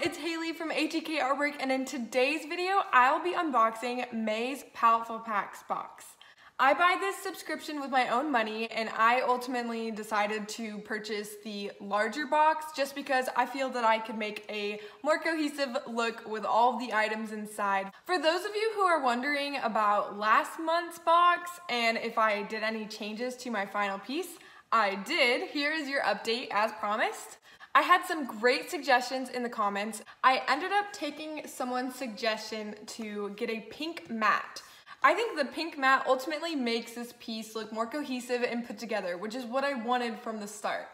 it's Haley from ATK Artwork, and in today's video, I'll be unboxing May's Paletteful Packs box. I buy this subscription with my own money, and I ultimately decided to purchase the larger box just because I feel that I could make a more cohesive look with all of the items inside. For those of you who are wondering about last month's box and if I did any changes to my final piece, I did. Here is your update as promised. I had some great suggestions in the comments. I ended up taking someone's suggestion to get a pink mat. I think the pink mat ultimately makes this piece look more cohesive and put together, which is what I wanted from the start.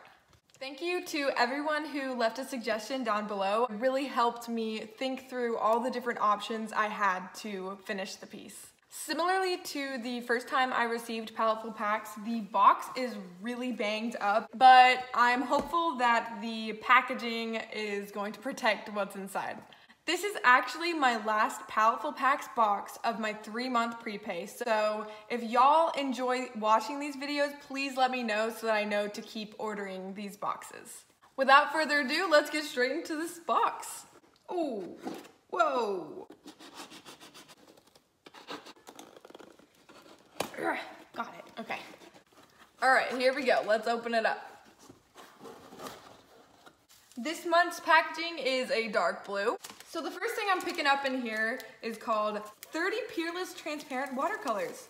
Thank you to everyone who left a suggestion down below. It really helped me think through all the different options I had to finish the piece. Similarly to the first time I received Paletteful Packs, the box is really banged up, but I'm hopeful that the packaging is going to protect what's inside. This is actually my last Paletteful Packs box of my 3-month prepay, so if y'all enjoy watching these videos, please let me know so that I know to keep ordering these boxes. Without further ado, let's get straight into this box. Oh, whoa. Got it, okay. All right, here we go, let's open it up. This month's packaging is a dark blue. So the first thing I'm picking up in here is called 30 Peerless Transparent Watercolors.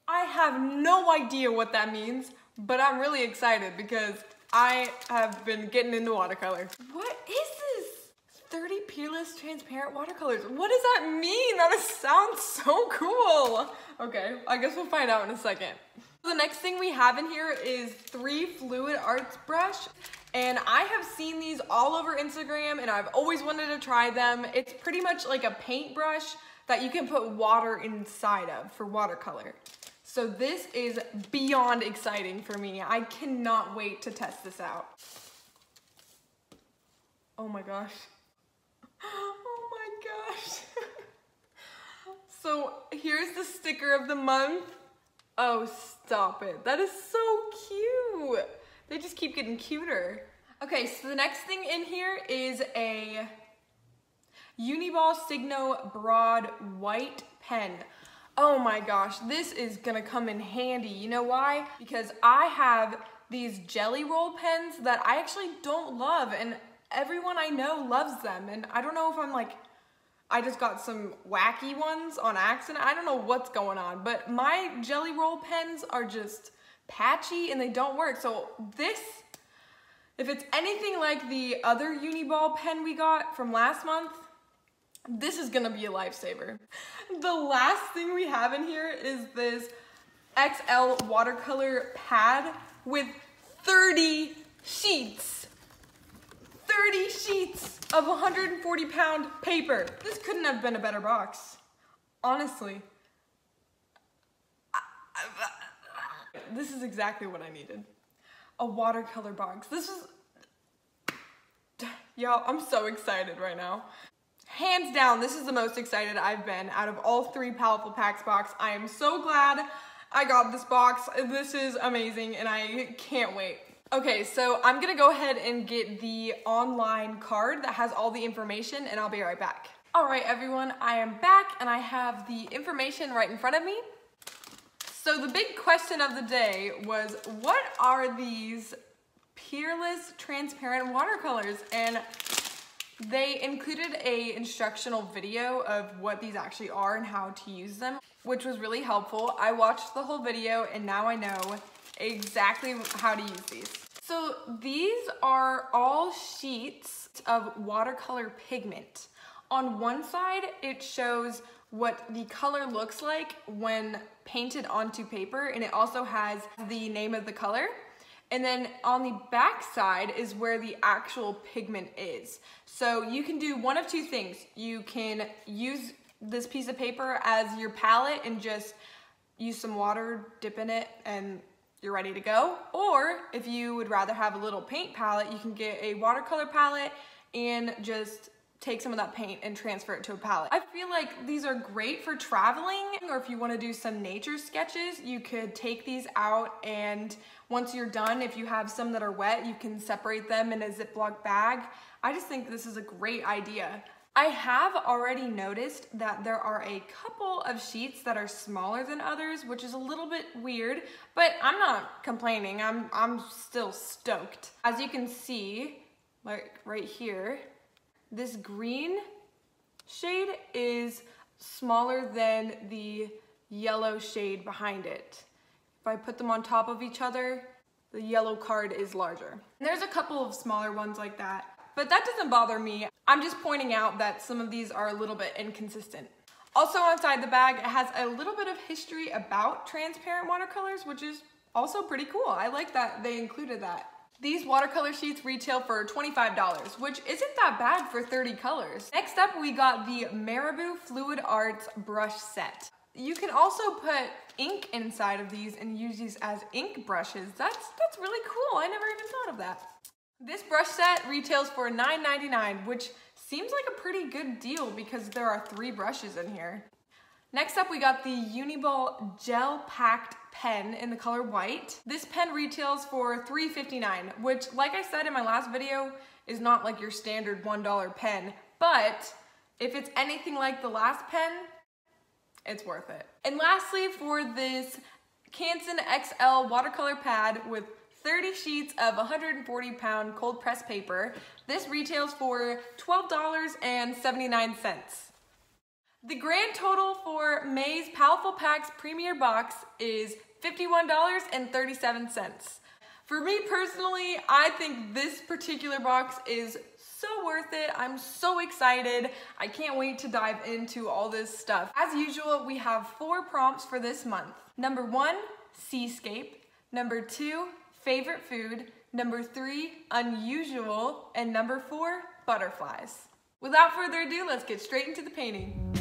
I have no idea what that means, but I'm really excited because I have been getting into watercolor. What is this? 30 Peerless Transparent Watercolors. What does that mean? That sounds so cool. Okay, I guess we'll find out in a second. The next thing we have in here is 3 Fluid Arts brush, and I have seen these all over Instagram and I've always wanted to try them. It's pretty much like a paintbrush that you can put water inside of for watercolor. So this is beyond exciting for me. I cannot wait to test this out. Oh my gosh. Oh my gosh. So here's the sticker of the month. Oh, stop it. That is so cute. They just keep getting cuter. Okay, so the next thing in here is a Uniball Signo Broad White pen. Oh my gosh, this is gonna come in handy. You know why? Because I have these jelly roll pens that I actually don't love, and everyone I know loves them, and I don't know if I'm like, I just got some wacky ones on accident. I don't know what's going on, but my jelly roll pens are just patchy and they don't work. So this, if it's anything like the other Uniball pen we got from last month, this is gonna be a lifesaver. The last thing we have in here is this XL watercolor pad with 30 sheets. 30 sheets of 140-pound paper. This couldn't have been a better box. Honestly. This is exactly what I needed. A watercolor box. This is... Y'all, I'm so excited right now. Hands down, this is the most excited I've been out of all 3 Paletteful Packs box. I am so glad I got this box. This is amazing and I can't wait. Okay, so I'm gonna go ahead and get the online card that has all the information and I'll be right back. All right, everyone, I am back and I have the information right in front of me. So the big question of the day was, what are these Peerless Transparent Watercolors? And they included a instructional video of what these actually are and how to use them, which was really helpful. I watched the whole video and now I know exactly how to use these. So these are all sheets of watercolor pigment. On one side, it shows what the color looks like when painted onto paper, and it also has the name of the color. And then on the back side is where the actual pigment is. So you can do one of 2 things. You can use this piece of paper as your palette and just use some water, dip in it, and you're ready to go. Or if you would rather have a little paint palette, you can get a watercolor palette and just take some of that paint and transfer it to a palette. I feel like these are great for traveling, or if you want to do some nature sketches, you could take these out, and once you're done, if you have some that are wet, you can separate them in a Ziploc bag. I just think this is a great idea. I have already noticed that there are a couple of sheets that are smaller than others, which is a little bit weird, but I'm not complaining. I'm still stoked. As you can see, like right here, this green shade is smaller than the yellow shade behind it. If I put them on top of each other, the yellow card is larger. And there's a couple of smaller ones like that, but that doesn't bother me. I'm just pointing out that some of these are a little bit inconsistent. Also inside the bag, it has a little bit of history about transparent watercolors, which is also pretty cool. I like that they included that. These watercolor sheets retail for $25, which isn't that bad for 30 colors. Next up, we got the Marabou Fluid Arts brush set. You can also put ink inside of these and use these as ink brushes. That's really cool. I never even thought of that. This brush set retails for $9.99, which seems like a pretty good deal because there are 3 brushes in here. Next up, we got the Uniball Gel Packed pen in the color white. This pen retails for $3.59, which, like I said in my last video, is not like your standard $1 pen, but if it's anything like the last pen, it's worth it. And lastly, for this Canson XL watercolor pad with 30 sheets of 140-pound cold press paper, this retails for $12.79. The grand total for May's Paletteful Packs Premier box is $51.37. For me personally, I think this particular box is so worth it. I'm so excited. I can't wait to dive into all this stuff. As usual, we have 4 prompts for this month. Number 1, seascape. Number 2, favorite food. Number 3, unusual. And number 4, butterflies. Without further ado, let's get straight into the painting.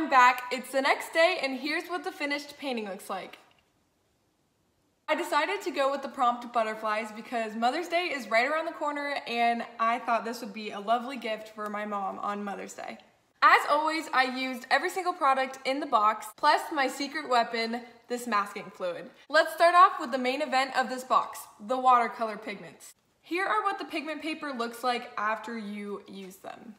Back. It's the next day, and here's what the finished painting looks like. I decided to go with the prompt butterflies because Mother's Day is right around the corner, and I thought this would be a lovely gift for my mom on Mother's Day. As always, I used every single product in the box, plus my secret weapon, this masking fluid. Let's start off with the main event of this box, the watercolor pigments. Here are what the pigment paper looks like after you use them.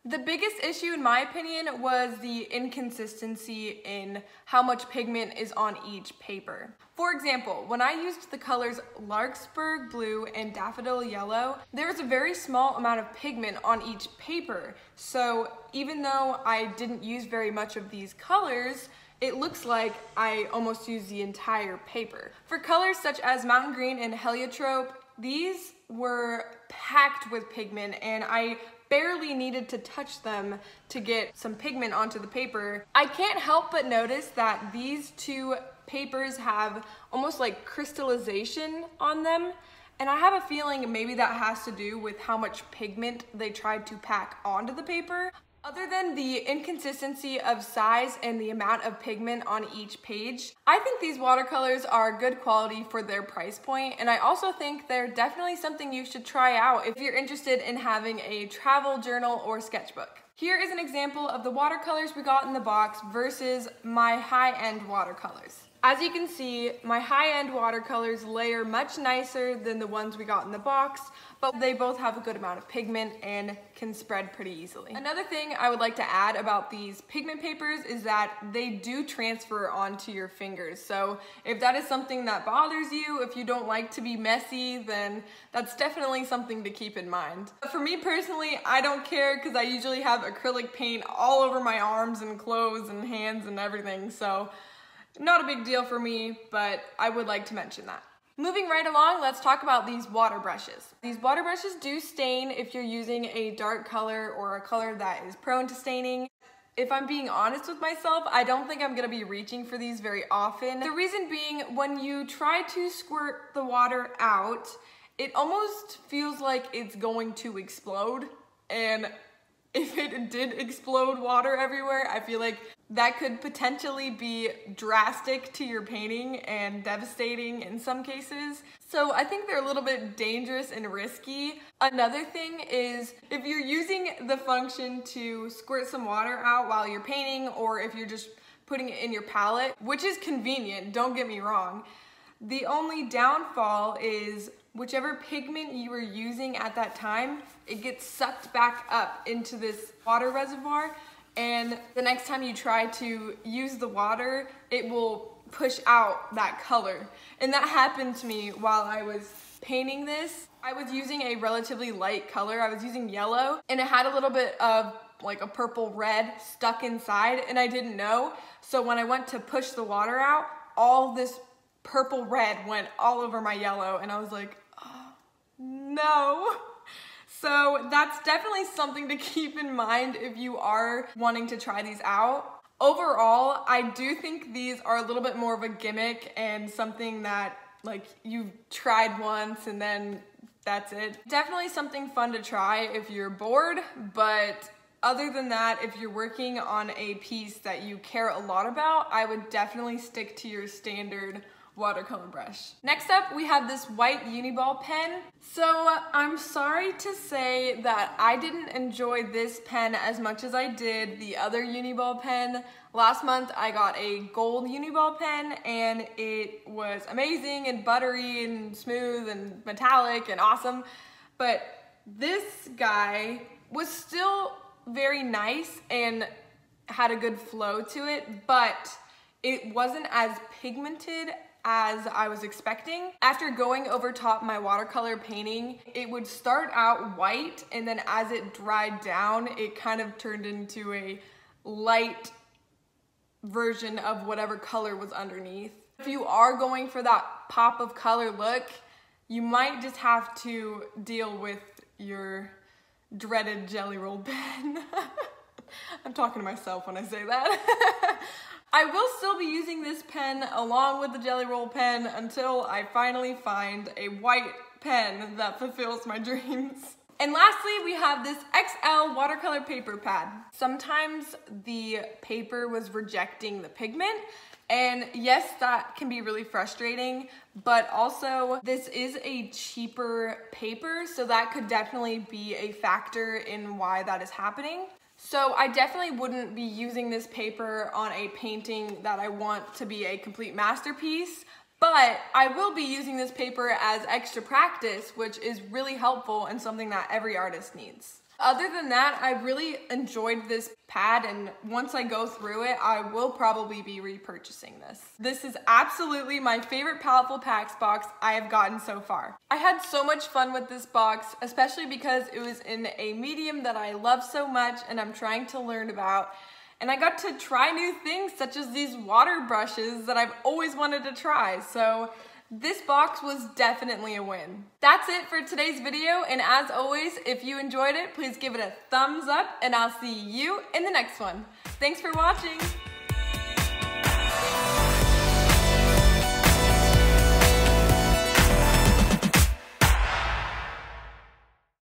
The biggest issue, in my opinion, was the inconsistency in how much pigment is on each paper. For example, when I used the colors Larkspur Blue and Daffodil Yellow, there was a very small amount of pigment on each paper. So even though I didn't use very much of these colors, it looks like I almost used the entire paper. For colors such as Mountain Green and Heliotrope, these were packed with pigment, and I barely needed to touch them to get some pigment onto the paper. I can't help but notice that these 2 papers have almost like crystallization on them, and I have a feeling maybe that has to do with how much pigment they tried to pack onto the paper. Other than the inconsistency of size and the amount of pigment on each page, I think these watercolors are good quality for their price point, and I also think they're definitely something you should try out if you're interested in having a travel journal or sketchbook. Here is an example of the watercolors we got in the box versus my high-end watercolors. As you can see, my high-end watercolors layer much nicer than the ones we got in the box, but they both have a good amount of pigment and can spread pretty easily. Another thing I would like to add about these pigment papers is that they do transfer onto your fingers. So if that is something that bothers you, if you don't like to be messy, then that's definitely something to keep in mind. But for me personally, I don't care because I usually have acrylic paint all over my arms and clothes and hands and everything. So not a big deal for me, but I would like to mention that. Moving right along, let's talk about these water brushes. These water brushes do stain if you're using a dark color or a color that is prone to staining. If I'm being honest with myself, I don't think I'm gonna be reaching for these very often. The reason being, when you try to squirt the water out, it almost feels like it's going to explode. And if it did explode water everywhere, I feel like that could potentially be drastic to your painting and devastating in some cases. So I think they're a little bit dangerous and risky. Another thing is if you're using the function to squirt some water out while you're painting, or if you're just putting it in your palette, which is convenient, don't get me wrong. The only downfall is whichever pigment you were using at that time, it gets sucked back up into this water reservoir, and the next time you try to use the water, it will push out that color. And that happened to me while I was painting this. I was using a relatively light color. I was using yellow, and it had a little bit of like a purple red stuck inside, and I didn't know. So when I went to push the water out, all this purple red went all over my yellow, and I was like, oh, no. So that's definitely something to keep in mind if you are wanting to try these out. Overall, I do think these are a little bit more of a gimmick and something that like you've tried once and then that's it. Definitely something fun to try if you're bored, but other than that, if you're working on a piece that you care a lot about, I would definitely stick to your standard watercolor brush. Next up, we have this white Uniball pen. So I'm sorry to say that I didn't enjoy this pen as much as I did the other Uniball pen. Last month I got a gold Uniball pen and it was amazing and buttery and smooth and metallic and awesome. But this guy was still very nice and had a good flow to it, but it wasn't as pigmented as I was expecting. After going over top my watercolor painting, it would start out white, and then as it dried down, it kind of turned into a light version of whatever color was underneath. If you are going for that pop of color look, you might just have to deal with your dreaded jelly roll pen. I'm talking to myself when I say that. I will still be using this pen along with the jelly roll pen until I finally find a white pen that fulfills my dreams. And lastly, we have this XL watercolor paper pad. Sometimes the paper was rejecting the pigment, and yes, that can be really frustrating, but also this is a cheaper paper, so that could definitely be a factor in why that is happening. So I definitely wouldn't be using this paper on a painting that I want to be a complete masterpiece, but I will be using this paper as extra practice, which is really helpful and something that every artist needs. Other than that, I really enjoyed this pad, and once I go through it, I will probably be repurchasing this. This is absolutely my favorite Paletteful Packs box I have gotten so far. I had so much fun with this box, especially because it was in a medium that I love so much and I'm trying to learn about. And I got to try new things such as these water brushes that I've always wanted to try. So this box was definitely a win. That's it for today's video, and as always, if you enjoyed it, please give it a thumbs up, and I'll see you in the next one. Thanks for watching!